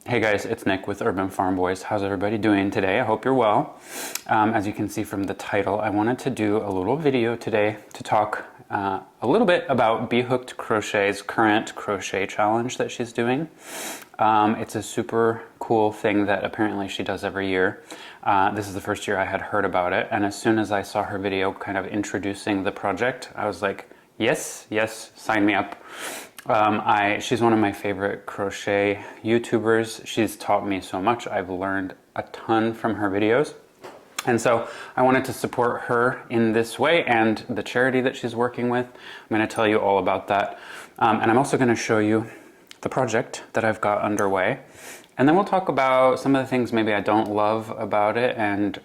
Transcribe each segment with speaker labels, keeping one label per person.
Speaker 1: Hey guys, it's Nick with Urban Farm Boys. How's everybody doing today? I hope you're well. As you can see from the title, I wanted to do a little video today to talk a little bit about B.Hooked Crochet's current crochet challenge that she's doing. It's a super cool thing that apparently she does every year. This is the first year I had heard about it, and as soon as I saw her video kind of introducing the project, I was like, yes, sign me up. She's one of my favorite crochet YouTubers. She's taught me so much. I've learned a ton from her videos. And so I wanted to support her in this way and the charity that she's working with. I'm going to tell you all about that. And I'm also going to show you the project that I've got underway. And then we'll talk about some of the things maybe I don't love about it and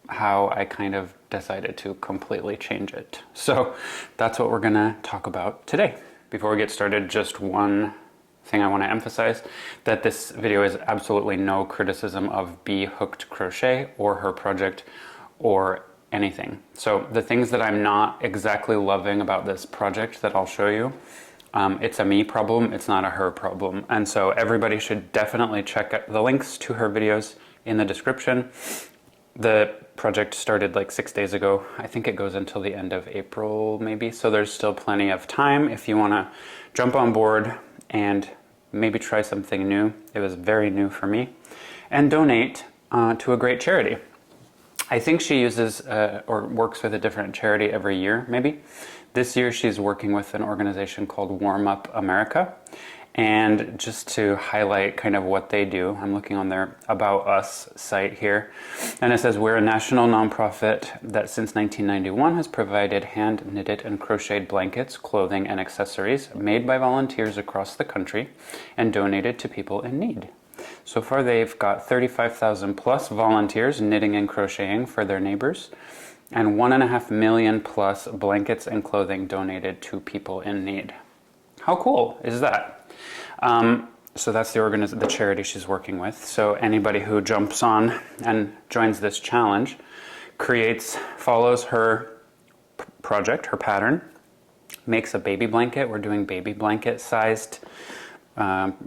Speaker 1: how I kind of decided to completely change it. So that's what we're going to talk about today. Before we get started, just one thing I want to emphasize, that this video is absolutely no criticism of B.Hooked Crochet or her project or anything. So the things that I'm not exactly loving about this project that I'll show you, it's a me problem, it's not a her problem. And so everybody should definitely check out the links to her videos in the description. The project started like 6 days ago. I think it goes until the end of April maybe, so there's still plenty of time if you want to jump on board and maybe try something new. It was very new for me. And donate to a great charity. I think she uses or works with a different charity every year maybe. This year she's working with an organization called Warm Up America. And just to highlight kind of what they do, I'm looking on their About Us site here, and it says, we're a national nonprofit that since 1991 has provided hand-knitted and crocheted blankets, clothing, and accessories made by volunteers across the country and donated to people in need. So far they've got 35,000 plus volunteers knitting and crocheting for their neighbors, and 1.5 million plus blankets and clothing donated to people in need. How cool is that? So that's the charity she's working with. So anybody who jumps on and joins this challenge follows her project, her pattern, makes a baby blanket. We're doing baby blanket sized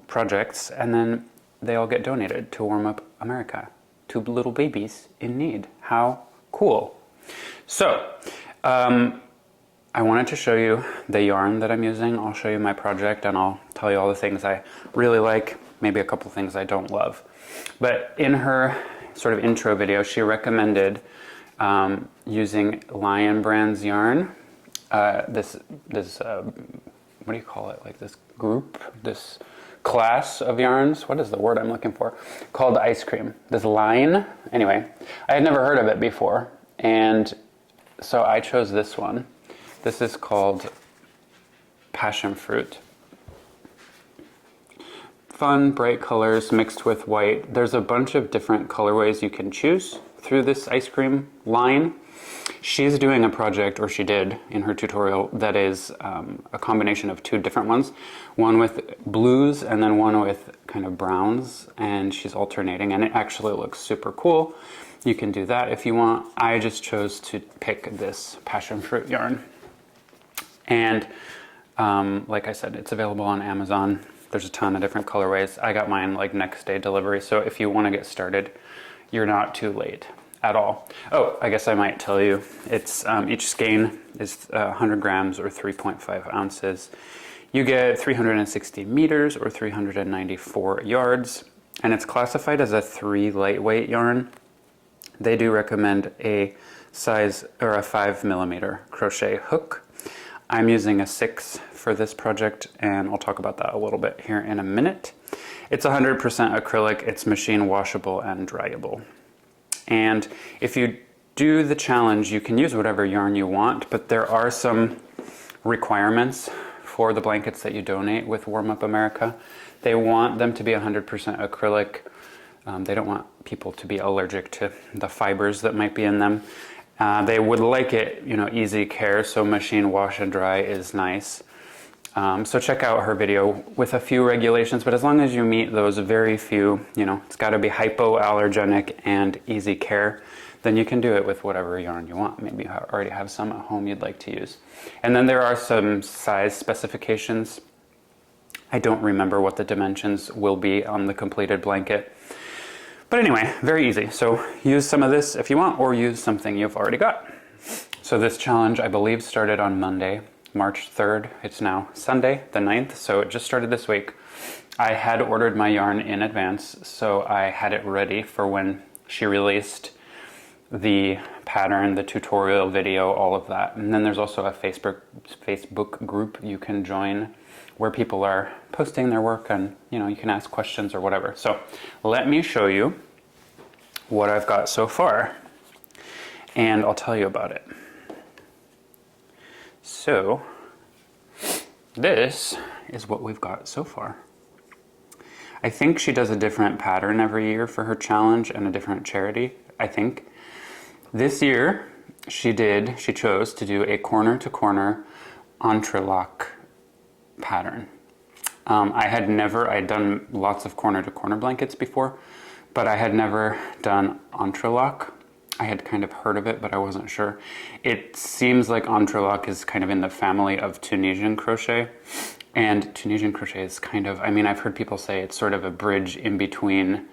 Speaker 1: projects, and then they all get donated to Warm Up America, to little babies in need. How cool. So, I wanted to show you the yarn that I'm using. I'll show you my project and I'll tell you all the things I really like, maybe a couple things I don't love. But in her sort of intro video, she recommended using Lion Brand's yarn. This what do you call it? Like this group, this class of yarns. What is the word I'm looking for? Called ice cream. This line. Anyway, I had never heard of it before. And so I chose this one. This is called Passion Fruit. Fun, bright colors mixed with white. There's a bunch of different colorways you can choose through this ice cream line. She's doing a project, or she did in her tutorial, that is a combination of two different ones. One with blues and then one with kind of browns, and she's alternating, and it actually looks super cool. You can do that if you want. I just chose to pick this Passion Fruit yarn. And like I said, it's available on Amazon. There's a ton of different colorways. I got mine like next day delivery, so if you want to get started, you're not too late at all. Oh, I guess I might tell you, it's each skein is 100 grams or 3.5 ounces. You get 360 meters or 394 yards, and it's classified as a 3 lightweight yarn. They do recommend a size or a 5mm crochet hook. I'm using a 6 for this project, and I'll talk about that a little bit here in a minute. It's 100% acrylic, it's machine washable and dryable. And if you do the challenge, you can use whatever yarn you want, but there are some requirements for the blankets that you donate with Warm Up America. They want them to be 100% acrylic. They don't want people to be allergic to the fibers that might be in them. They would like it, easy care, so machine wash and dry is nice. So check out her video with a few regulations, but as long as you meet those very few, it's got to be hypoallergenic and easy care, then you can do it with whatever yarn you want. Maybe you already have some at home you'd like to use. And then there are some size specifications. I don't remember what the dimensions will be on the completed blanket. But anyway, very easy. So use some of this if you want, or use something you've already got. So this challenge, I believe, started on Monday, March 3rd. It's now Sunday, the 9th, so it just started this week. I had ordered my yarn in advance, so I had it ready for when she released the pattern, the tutorial video, all of that. And then there's also a Facebook group you can join where people are posting their work, and you can ask questions or whatever. So let me show you what I've got so far, and I'll tell you about it. So this is what we've got so far. I think she does a different pattern every year for her challenge and a different charity, I think. This year she chose to do a corner to corner entrelac pattern. I'd done lots of corner to corner blankets before, but I had never done entrelac. I had kind of heard of it, but I wasn't sure. It seems like entrelac is kind of in the family of Tunisian crochet, and Tunisian crochet is kind of, I've heard people say it's sort of a bridge in between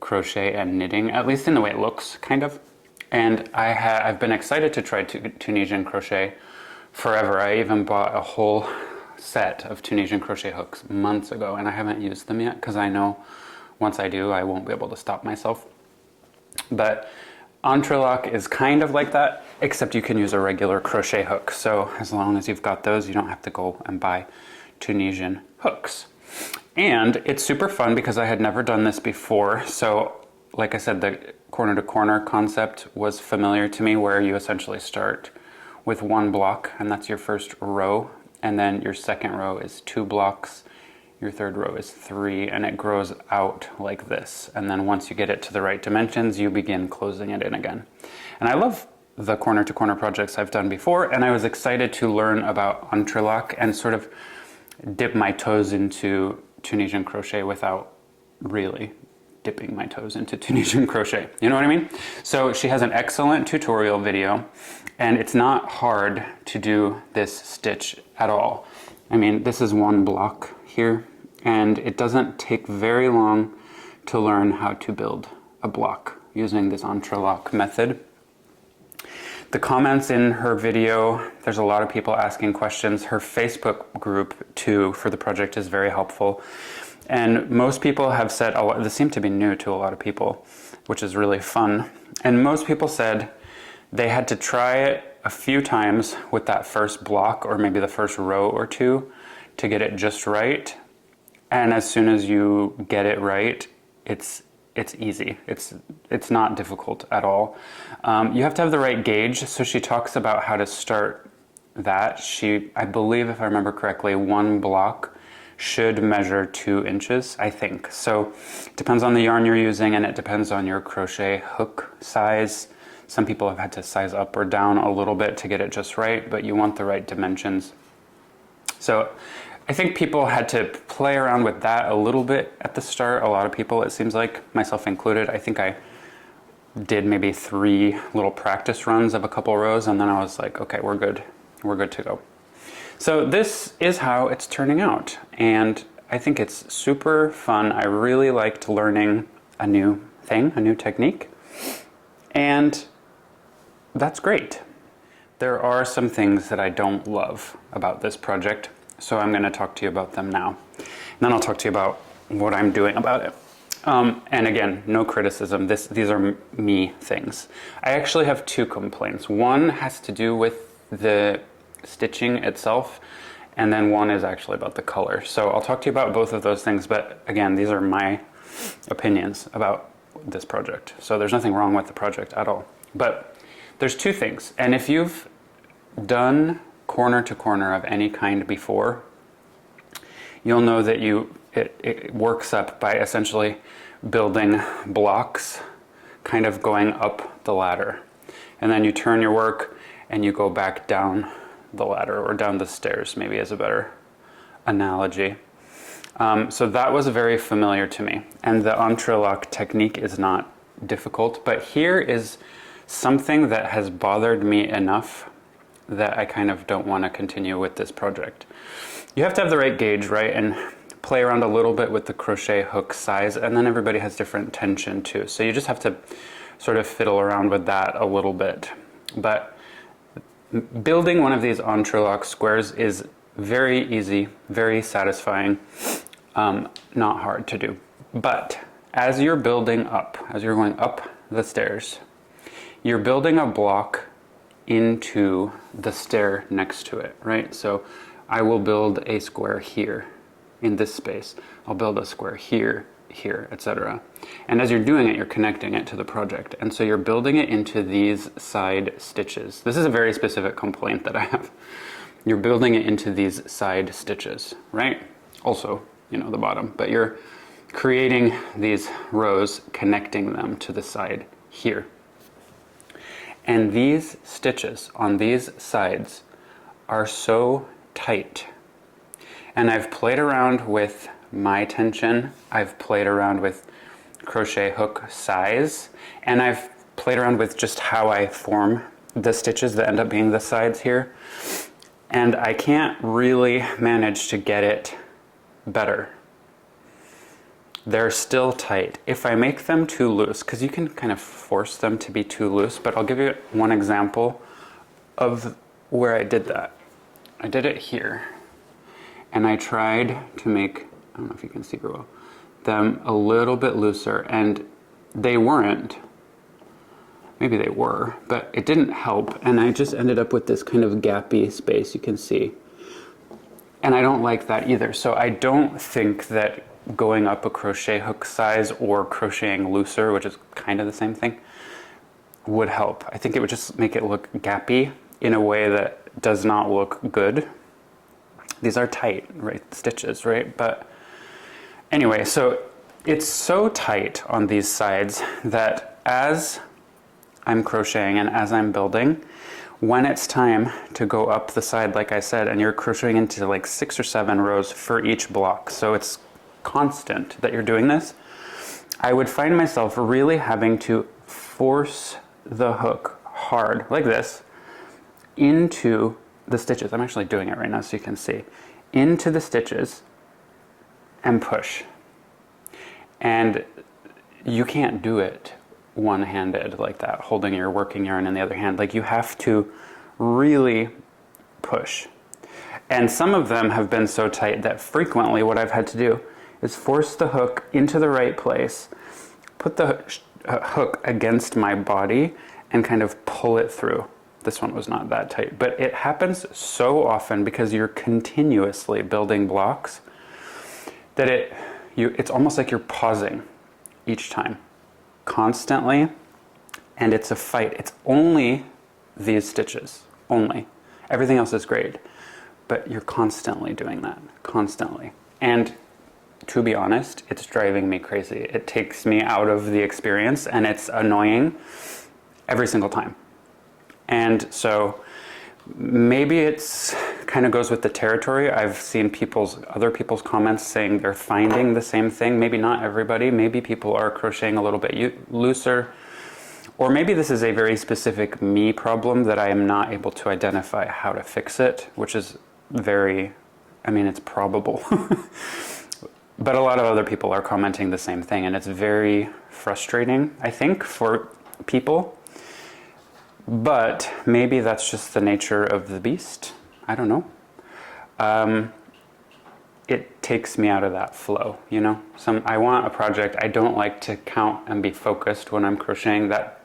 Speaker 1: crochet and knitting, at least in the way it looks, kind of. And I've been excited to try Tunisian crochet forever. I even bought a whole set of Tunisian crochet hooks months ago, and I haven't used them yet because I know once I do, I won't be able to stop myself. But entrelac is kind of like that, except you can use a regular crochet hook. So as long as you've got those, you don't have to go and buy Tunisian hooks. And it's super fun because I had never done this before. So like I said, the corner to corner concept was familiar to me, where you essentially start with one block, and that's your first row. And then your second row is 2 blocks, your third row is 3, and it grows out like this. And then once you get it to the right dimensions, you begin closing it in again. And I love the corner to corner projects I've done before, and I was excited to learn about entrelac and sort of dip my toes into Tunisian crochet without really dipping my toes into Tunisian crochet. You know what I mean? So she has an excellent tutorial video, and it's not hard to do this stitch at all. This is one block here, and it doesn't take very long to learn how to build a block using this entrelac method. The comments in her video, there's a lot of people asking questions. Her Facebook group too for the project is very helpful. And most people have said, this seemed to be new to a lot of people, which is really fun. And most people said they had to try it a few times with that first block, or maybe the first row or two, to get it just right. And as soon as you get it right, it's easy. It's not difficult at all. You have to have the right gauge. So she talks about how to start that. I believe, if I remember correctly, one block should measure 2 inches, I think. So it depends on the yarn you're using, and it depends on your crochet hook size. Some people have had to size up or down a little bit to get it just right, but you want the right dimensions. So I think people had to play around with that a little bit at the start. A lot of people, it seems like, myself included. I think I did maybe 3 little practice runs of a couple rows, and then I was like, okay, we're good to go. So this is how it's turning out, and I think it's super fun. I really liked learning a new thing, a new technique, and that's great. There are some things that I don't love about this project, so I'm going to talk to you about them now. And then I'll talk to you about what I'm doing about it. And again, no criticism. These are me things. I actually have 2 complaints. One has to do with the stitching itself, and then one is actually about the color. So I'll talk to you about both of those things, but again, these are my opinions about this project. So there's nothing wrong with the project at all. But there's 2 things, and if you've done corner to corner of any kind before, you'll know that it works up by essentially building blocks, kind of going up the ladder. And then you turn your work and you go back down the ladder, or down the stairs, maybe is a better analogy. So that was very familiar to me. And the entrelac technique is not difficult, but here is something that has bothered me enough that I kind of don't want to continue with this project. You have to have the right gauge, right? And play around a little bit with the crochet hook size, and then everybody has different tension too. So you just have to sort of fiddle around with that a little bit. But building one of these entrelac squares is very easy, very satisfying, not hard to do. But as you're building up, as you're going up the stairs, you're building a block into the stair next to it, right? So I will build a square here in this space. I'll build a square here, here, etc. And as you're doing it, you're connecting it to the project. And so you're building it into these side stitches. This is a very specific complaint that I have. You're building it into these side stitches, right? Also, you know, the bottom, but you're creating these rows, connecting them to the side here. And these stitches on these sides are so tight. And I've played around with my tension, I've played around with crochet hook size, and I've played around with just how I form the stitches that end up being the sides here. And I can't really manage to get it better. They're still tight. If I make them too loose, because you can kind of force them to be too loose, but I'll give you one example of where I did that. I did it here, and I tried to make, I don't know if you can see very well, them a little bit looser, and they weren't. Maybe they were, but it didn't help, and I just ended up with this kind of gappy space, you can see. And I don't like that either, so I don't think that going up a crochet hook size or crocheting looser, which is kind of the same thing, would help. I think it would just make it look gappy in a way that does not look good. These are tight, right, stitches, right? But anyway, so it's so tight on these sides that as I'm crocheting and as I'm building, when it's time to go up the side, like I said, and you're crocheting into like 6 or 7 rows for each block, so it's constant that you're doing this, I would find myself really having to force the hook hard, like this, into the stitches. I'm actually doing it right now so you can see. Into the stitches and push. And you can't do it one-handed like that, holding your working yarn in the other hand. Like, you have to really push. And some of them have been so tight that frequently what I've had to do is force the hook into the right place, put the hook against my body, and kind of pull it through. This one was not that tight, but it happens so often because you're continuously building blocks that it's almost like you're pausing each time, constantly, and it's a fight. It's only these stitches, only. Everything else is great, but you're constantly doing that, constantly. And to be honest, it's driving me crazy. It takes me out of the experience, and it's annoying every single time. And so maybe it's kind of goes with the territory. I've seen other people's comments saying they're finding the same thing. Maybe not everybody. Maybe people are crocheting a little bit looser. Or maybe this is a very specific me problem that I am not able to identify how to fix it, which is it's probable. But a lot of other people are commenting the same thing, and it's very frustrating, I think, for people. But maybe that's just the nature of the beast. I don't know. It takes me out of that flow, you know? I want a project. I don't like to count and be focused when I'm crocheting. That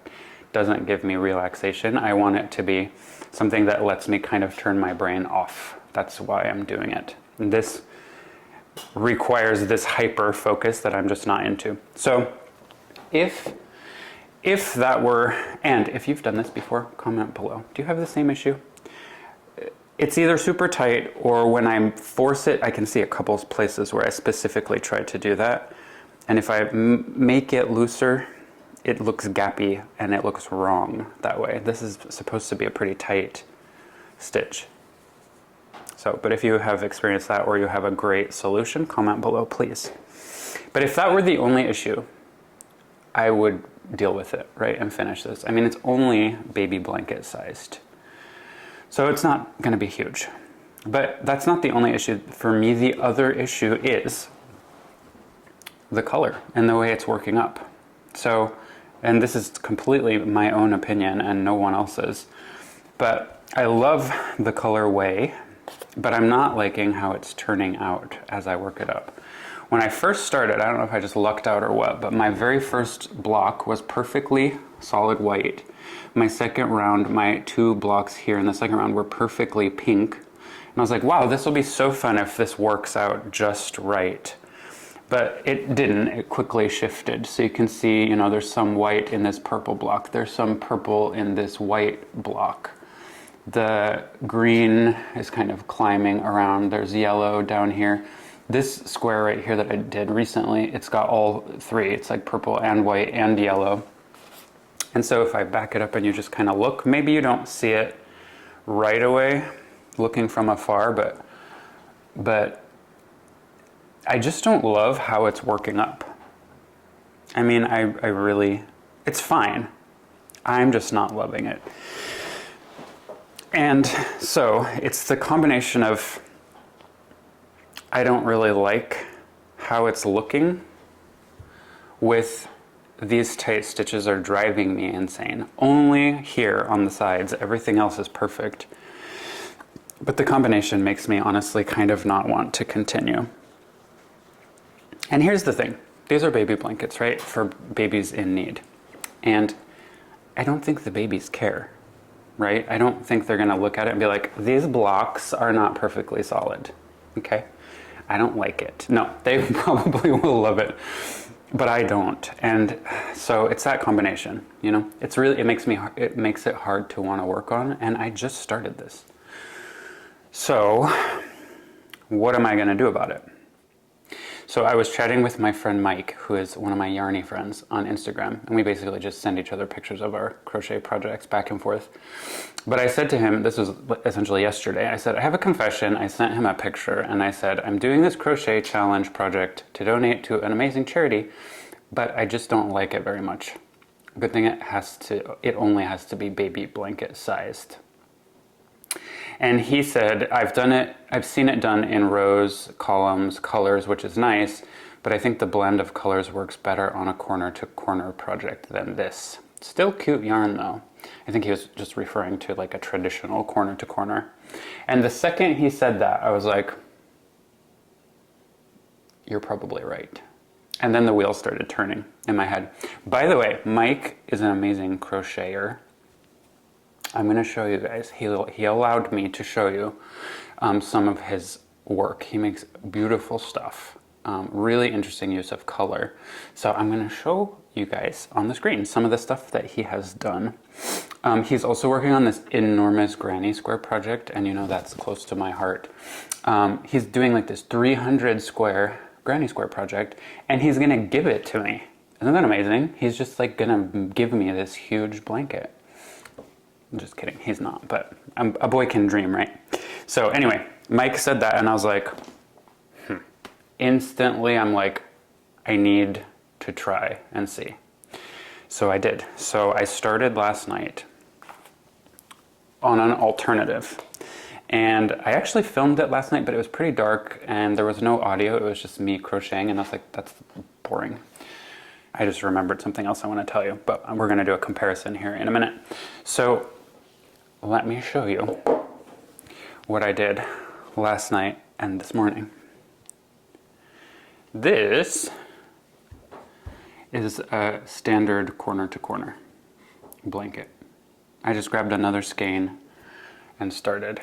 Speaker 1: doesn't give me relaxation. I want it to be something that lets me kind of turn my brain off. That's why I'm doing it. And this requires this hyper focus that I'm just not into. So if that were, and if you've done this before, comment below. Do you have the same issue? It's either super tight, or when I force it, I can see a couple of places where I specifically tried to do that. And if I make it looser, it looks gappy and it looks wrong that way. This is supposed to be a pretty tight stitch. So, but if you have experienced that, or you have a great solution, comment below, please. But if that were the only issue, I would deal with it, right, and finish this. I mean, it's only baby blanket sized, so it's not going to be huge. But that's not the only issue. For me, the other issue is the color and the way it's working up. So, and this is completely my own opinion and no one else's, but I love the colorway, but I'm not liking how it's turning out as I work it up. When I first started, I don't know if I just lucked out or what, but my very first block was perfectly solid white. My second round, my 2 blocks here in the second round were perfectly pink. And I was like, wow, this will be so fun if this works out just right. But it didn't, it quickly shifted. So you can see, you know, there's some white in this purple block. There's some purple in this white block. The green is kind of climbing around. There's yellow down here. This square right here that I did recently, it's got all 3. It's like purple and white and yellow. And so if I back it up and you just kind of look, maybe you don't see it right away looking from afar, but I just don't love how it's working up. I mean, I really, it's fine. I'm just not loving it. And so it's the combination of I don't really like how it's looking with these tight stitches are driving me insane. Only here on the sides, everything else is perfect. But the combination makes me honestly kind of not want to continue. And here's the thing. These are baby blankets, right? For babies in need. And I don't think the babies care, right? I don't think they're gonna look at it and be like, these blocks are not perfectly solid, okay? I don't like it. No, they probably will love it, but I don't. And so it's that combination, you know? It's really, it makes it hard to wanna work on, and I just started this. So what am I gonna do about it? So I was chatting with my friend Mike, who is one of my yarny friends, on Instagram, and we basically just send each other pictures of our crochet projects back and forth. But I said to him, this was essentially yesterday, I said, I have a confession. I sent him a picture and I said, I'm doing this crochet challenge project to donate to an amazing charity, but I just don't like it very much. Good thing it only has to be baby blanket sized. And he said, I've seen it done in rows, columns, colors, which is nice, but I think the blend of colors works better on a corner to corner project than this. Still cute yarn though. I think he was just referring to like a traditional corner to corner. And the second he said that, I was like, you're probably right. And then the wheels started turning in my head. By the way, Mike is an amazing crocheter. I'm going to show you guys. He allowed me to show you some of his work. He makes beautiful stuff. Really interesting use of color. So I'm going to show you guys on the screen some of the stuff that he has done. He's also working on this enormous granny square project, and you know that's close to my heart. He's doing like this 300 square granny square project, and he's going to give it to me. Isn't that amazing? He's just like going to give me this huge blanket. I'm just kidding, he's not, but a boy can dream, right? So anyway, Mike said that and I was like, Instantly I'm like, I need to try and see. So I did. So I started last night on an alternative. And I actually filmed it last night, but it was pretty dark and there was no audio, it was just me crocheting, and I was like, that's boring. I just remembered something else I want to tell you, but we're going to do a comparison here in a minute. So let me show you what I did last night and this morning. This is a standard corner to corner blanket. I just grabbed another skein and started.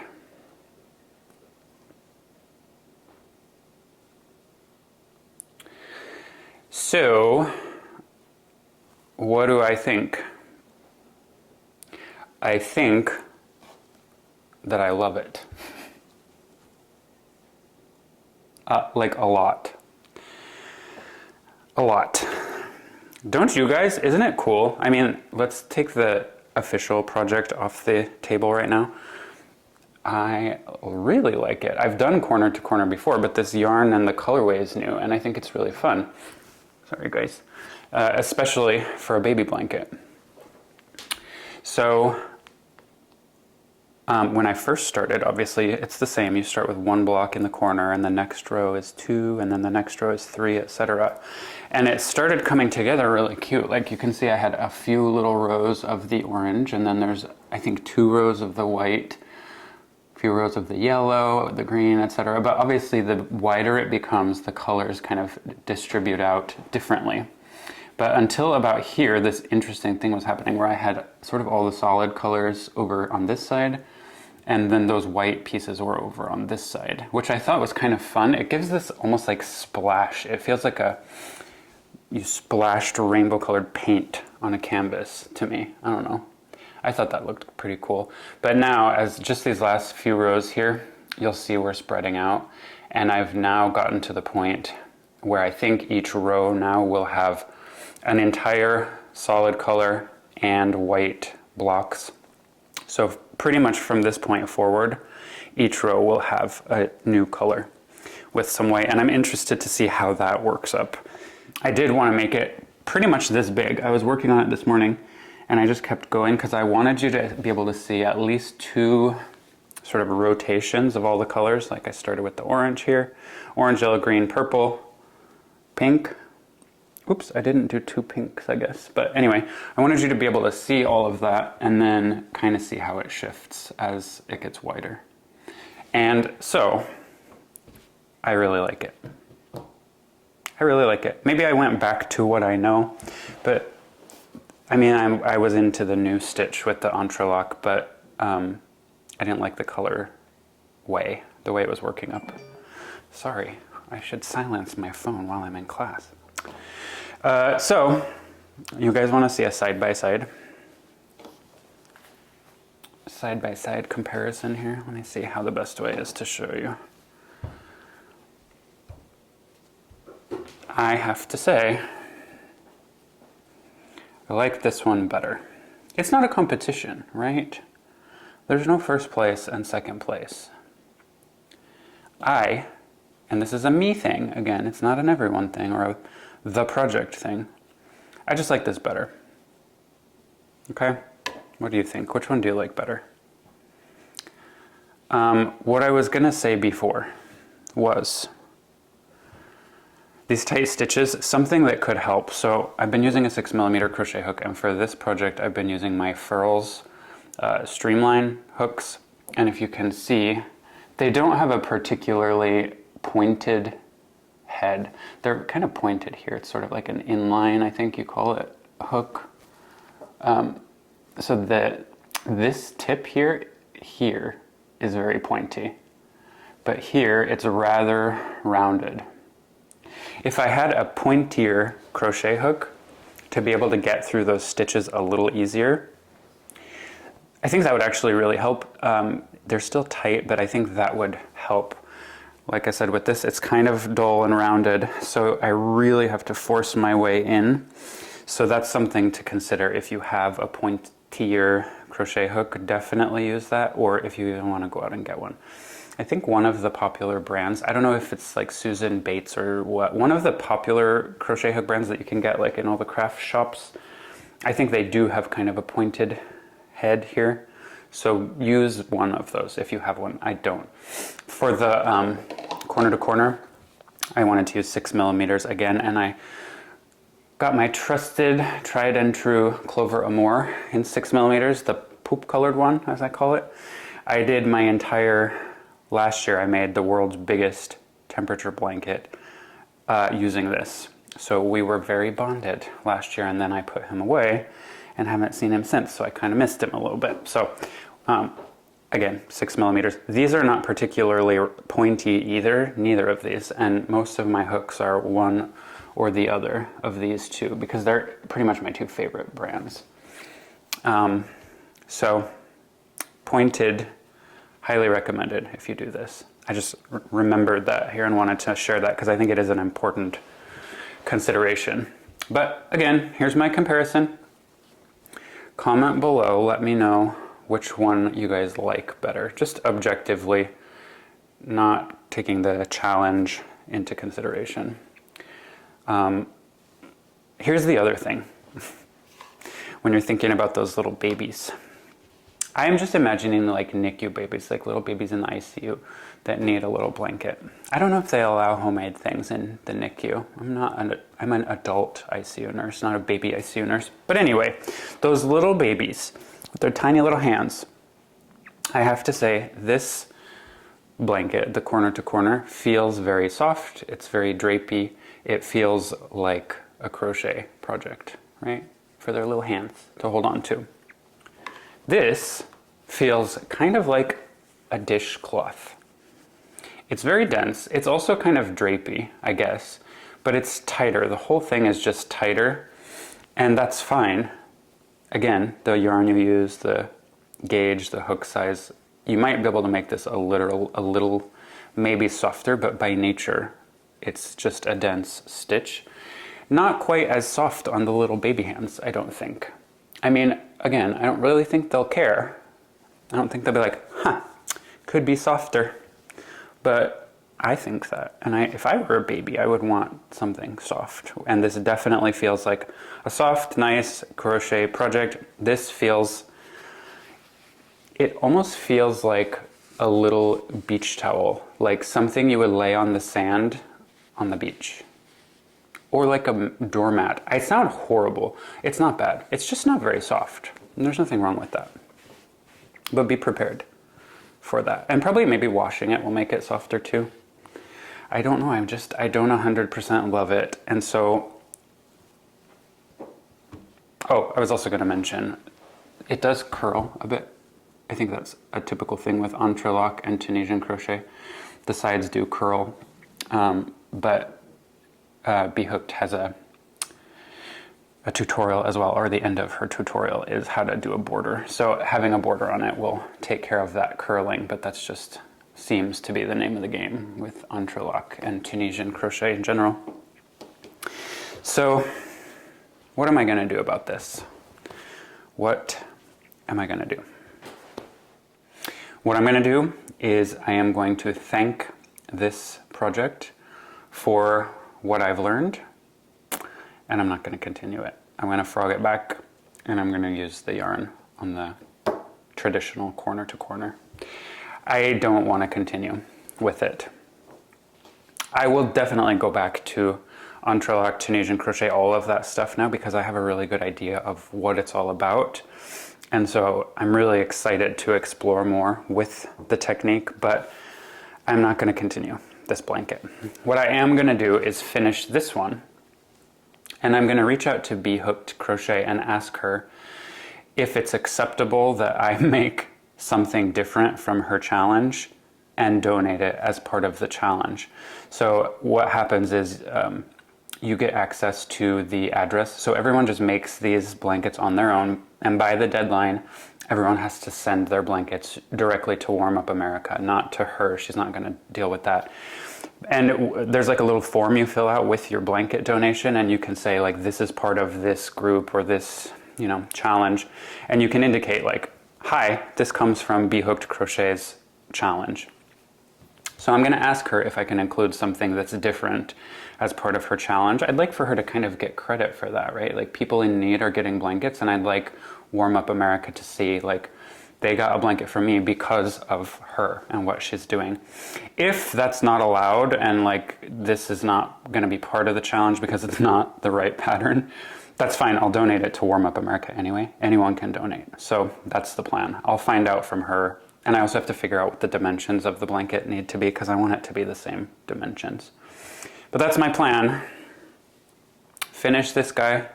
Speaker 1: So, what do I think? I think that I love it. Like a lot. A lot. Don't you guys? Isn't it cool? I mean, let's take the official project off the table right now. I really like it. I've done corner to corner before, but this yarn and the colorway is new, and I think it's really fun. Sorry guys. Especially for a baby blanket. So When I first started, obviously it's the same. You start with one block in the corner, and the next row is 2, and then the next row is 3, etc. And it started coming together really cute. Like you can see I had a few little rows of the orange, and then there's, I think, 2 rows of the white, a few rows of the yellow, the green, etc. But obviously the wider it becomes, the colors kind of distribute out differently. But until about here, this interesting thing was happening where I had sort of all the solid colors over on this side, and then those white pieces were over on this side, which I thought was kind of fun. It gives this almost like splash. It feels like you splashed rainbow colored paint on a canvas to me. I don't know. I thought that looked pretty cool. But now, as just these last few rows here, you'll see we're spreading out. And I've now gotten to the point where I think each row now will have an entire solid color and white blocks. So pretty much from this point forward, each row will have a new color with some white, and I'm interested to see how that works up. I did want to make it pretty much this big. I was working on it this morning, and I just kept going because I wanted you to be able to see at least 2 sort of rotations of all the colors. Like I started with the orange here, orange, yellow, green, purple, pink. Oops, I didn't do 2 pinks, I guess. But anyway, I wanted you to be able to see all of that and then kind of see how it shifts as it gets wider. And so, I really like it. I really like it. Maybe I went back to what I know, but I mean, I was into the new stitch with the entrelac, but I didn't like the color the way it was working up. Sorry, I should silence my phone while I'm in class. So, you guys want to see a side-by-side comparison here? Let me see how the best way is to show you. I have to say, I like this one better. It's not a competition, right? There's no first place and second place. And this is a me thing, again, it's not an everyone thing or the project thing. I just like this better. Okay? What do you think? Which one do you like better? What I was gonna say before was these tight stitches, something that could help. So I've been using a 6mm crochet hook, and for this project I've been using my Furls Streamline hooks. And if you can see, they don't have a particularly pointed head. They're kind of pointed here. It's sort of like an inline, I think you call it, hook. So this tip here is very pointy, but here it's rather rounded. If I had a pointier crochet hook to be able to get through those stitches a little easier, I think that would actually really help. They're still tight, but I think that would help. Like I said, with this, it's kind of dull and rounded, so I really have to force my way in. So that's something to consider. If you have a pointier crochet hook, definitely use that, or if you even want to go out and get one. I think one of the popular brands, I don't know if it's like Susan Bates or what, one of the popular crochet hook brands that you can get like in all the craft shops, I think they do have kind of a pointed head here. So use one of those if you have one. I don't. For the corner to corner, I wanted to use 6mm again, and I got my trusted, tried and true Clover Amour in 6mm, the poop colored one, as I call it. I did my entire, last year I made the world's biggest temperature blanket using this. So we were very bonded last year, and then I put him away and haven't seen him since, so I kind of missed him a little bit. So again, 6mm. These are not particularly pointy either, neither of these, and most of my hooks are one or the other of these two because they're pretty much my 2 favorite brands. So pointed, highly recommended if you do this. I just remembered that here and wanted to share that because I think it is an important consideration. But again, here's my comparison. Comment below, let me know which one you guys like better, just objectively, not taking the challenge into consideration. Here's the other thing. When you're thinking about those little babies, I'm just imagining like NICU babies, like little babies in the ICU that need a little blanket. I don't know if they allow homemade things in the NICU. I'm an adult ICU nurse, not a baby ICU nurse. But anyway, those little babies with their tiny little hands, I have to say this blanket, the corner to corner, feels very soft. It's very drapey. It feels like a crochet project, right? For their little hands to hold on to. This feels kind of like a dishcloth. It's very dense. It's also kind of drapey, I guess, but it's tighter. The whole thing is just tighter, and that's fine. Again, the yarn you use, the gauge, the hook size, you might be able to make this a little maybe softer, but by nature, it's just a dense stitch. Not quite as soft on the little baby hands, I don't think. I mean, again, I don't really think they'll care. I don't think they'll be like, huh, could be softer. But I think that. And if I were a baby, I would want something soft. And this definitely feels like a soft, nice crochet project. This feels, it almost feels like a little beach towel, like something you would lay on the sand on the beach. Or like a doormat. I sound horrible. It's not bad. It's just not very soft. And there's nothing wrong with that. But be prepared for that. And probably maybe washing it will make it softer too. I don't know. I don't 100% love it. And so, oh, I was also going to mention, it does curl a bit. I think that's a typical thing with entrelac and Tunisian crochet. The sides do curl, but B.Hooked has a tutorial as well, or the end of her tutorial is how to do a border. So having a border on it will take care of that curling, but that's just seems to be the name of the game with entrelac and Tunisian crochet in general. So what am I going to do about this? What am I going to do? What I'm going to do is I am going to thank this project for what I've learned, and I'm not going to continue it. I'm going to frog it back, and I'm going to use the yarn on the traditional corner to corner. I don't want to continue with it. I will definitely go back to entrelac, Tunisian crochet, all of that stuff now, because I have a really good idea of what it's all about. And so I'm really excited to explore more with the technique, but I'm not going to continue this blanket. What I am going to do is finish this one, and I'm going to reach out to B.Hooked Crochet and ask her if it's acceptable that I make something different from her challenge and donate it as part of the challenge. So what happens is you get access to the address. So everyone just makes these blankets on their own, and by the deadline, everyone has to send their blankets directly to Warm Up America, not to her. She's not going to deal with that. And there's like a little form you fill out with your blanket donation, and you can say like, this is part of this group or this, you know, challenge. And you can indicate like, hi, this comes from B.Hooked Crochet's challenge. So I'm going to ask her if I can include something that's different as part of her challenge. I'd like for her to kind of get credit for that, right? Like people in need are getting blankets, and I'd like Warm Up America to see like they got a blanket from me because of her and what she's doing. If that's not allowed and like this is not going to be part of the challenge because it's not the right pattern, that's fine. I'll donate it to Warm Up America anyway. Anyone can donate. So that's the plan. I'll find out from her. And I also have to figure out what the dimensions of the blanket need to be because I want it to be the same dimensions. But that's my plan. Finish this guy,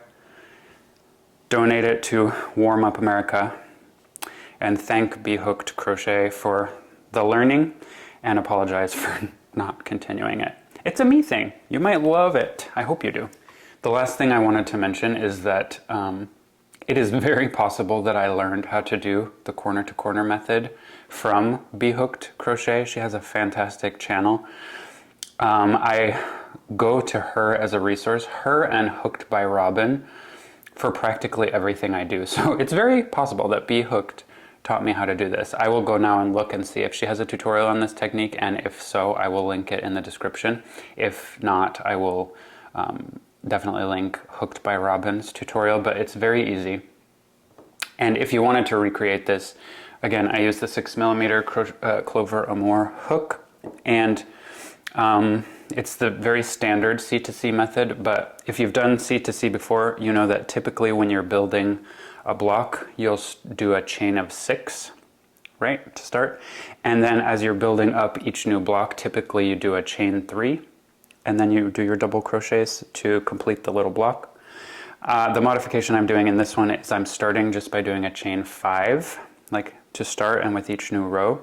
Speaker 1: donate it to Warm Up America, and thank B.Hooked Crochet for the learning and apologize for not continuing it. It's a me thing. You might love it. I hope you do. The last thing I wanted to mention is that it is very possible that I learned how to do the corner to corner method from B.Hooked Crochet. She has a fantastic channel. I go to her as a resource, her and Hooked by Robin, for practically everything I do. So it's very possible that B.Hooked taught me how to do this. I will go now and look and see if she has a tutorial on this technique, and if so, I will link it in the description. If not, I will definitely link Hooked by Robin's tutorial, but it's very easy. And if you wanted to recreate this, again, I use the 6mm Clover Amour hook, and it's the very standard C2C method, but if you've done C2C before, you know that typically when you're building a block, you'll do a chain of 6, right, to start. And then as you're building up each new block, typically you do a chain 3, and then you do your double crochets to complete the little block. The modification I'm doing in this one is I'm starting just by doing a chain 5, like to start and with each new row.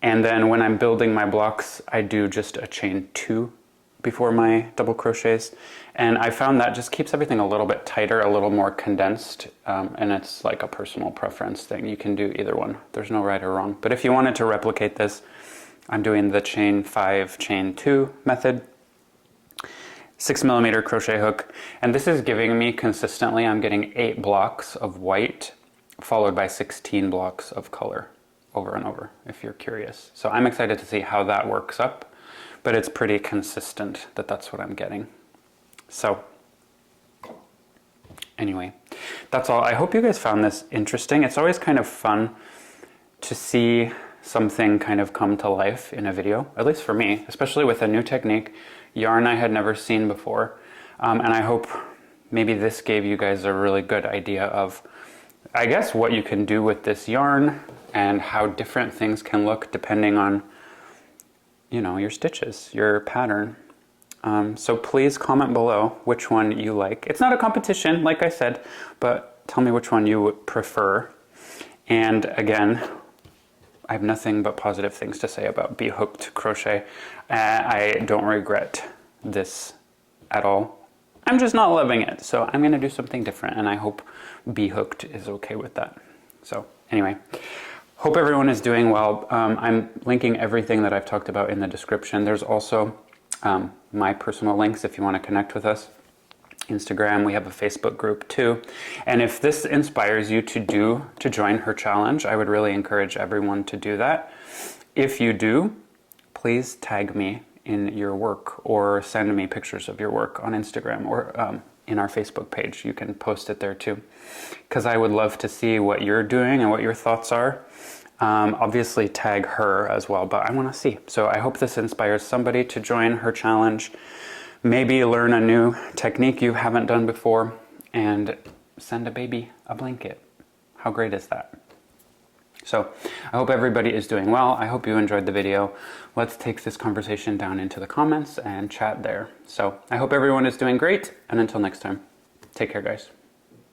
Speaker 1: And then when I'm building my blocks, I do just a chain 2 before my double crochets. And I found that just keeps everything a little bit tighter, a little more condensed, and it's like a personal preference thing. You can do either one. There's no right or wrong. But if you wanted to replicate this, I'm doing the chain 5, chain 2 method. 6mm crochet hook, and this is giving me consistently, I'm getting 8 blocks of white followed by 16 blocks of color over and over, if you're curious. So I'm excited to see how that works up, but it's pretty consistent that that's what I'm getting. So anyway, that's all. I hope you guys found this interesting. It's always kind of fun to see something kind of come to life in a video, at least for me, especially with a new technique, yarn I had never seen before. And I hope maybe this gave you guys a really good idea of, I guess, what you can do with this yarn and how different things can look depending on, you know, your stitches, your pattern. So please comment below which one you like. It's not a competition, like I said, but tell me which one you would prefer. And again, I have nothing but positive things to say about B.Hooked Crochet. I don't regret this at all. I'm just not loving it, so I'm gonna do something different, and I hope B.Hooked is okay with that. So anyway, hope everyone is doing well. I'm linking everything that I've talked about in the description. There's also my personal links if you want to connect with us. Instagram, we have a Facebook group too. And if this inspires you to join her challenge, I would really encourage everyone to do that. If you do, please tag me in your work or send me pictures of your work on Instagram or in our Facebook page. You can post it there too, because I would love to see what you're doing and what your thoughts are. Obviously tag her as well, but I want to see. So I hope this inspires somebody to join her challenge. Maybe learn a new technique you haven't done before and send a baby a blanket. How great is that? So I hope everybody is doing well. I hope you enjoyed the video. Let's take this conversation down into the comments and chat there. So I hope everyone is doing great, and until next time, take care, guys.